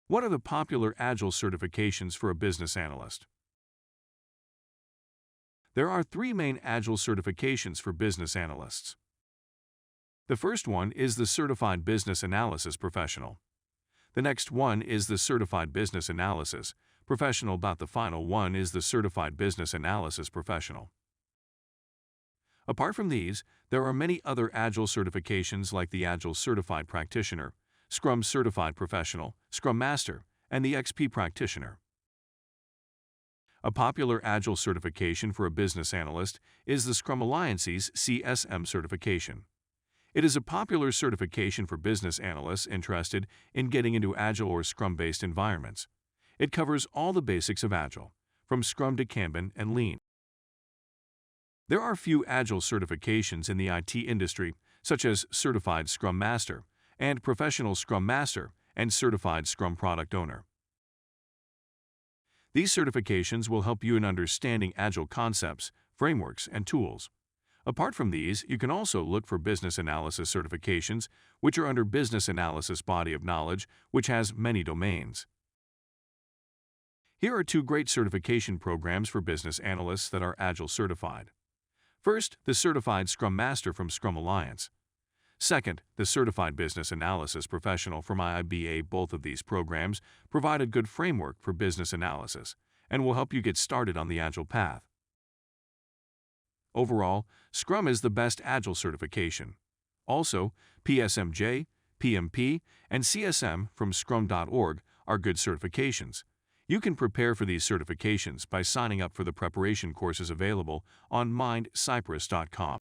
What are the popular Agile certifications for a business analyst? There are three main Agile certifications for business analysts. The first one is the Certified Business Analysis Professional. The next one is the Certified Business Analysis Professional. The final one is the Certified Business Analysis Professional. Apart from these, there are many other Agile certifications like the Agile Certified Practitioner, Scrum Certified Professional, Scrum Master, and the XP Practitioner. A popular Agile certification for a business analyst is the Scrum Alliance's CSM certification. It is a popular certification for business analysts interested in getting into Agile or Scrum-based environments. It covers all the basics of Agile, from Scrum to Kanban and Lean. There are few Agile certifications in the IT industry, such as Certified Scrum Master and Professional Scrum Master and Certified Scrum Product Owner. These certifications will help you in understanding Agile concepts, frameworks, and tools. Apart from these, you can also look for business analysis certifications, which are under business analysis body of knowledge, which has many domains. Here are two great certification programs for business analysts that are Agile certified. First, the Certified Scrum Master from Scrum Alliance. Second, the Certified Business Analysis Professional from IIBA. Both of these programs provide a good framework for business analysis and will help you get started on the Agile path. Overall, Scrum is the best Agile certification. Also, PSMJ, PMP, and CSM from Scrum.org are good certifications. You can prepare for these certifications by signing up for the preparation courses available on Mindcypress.com.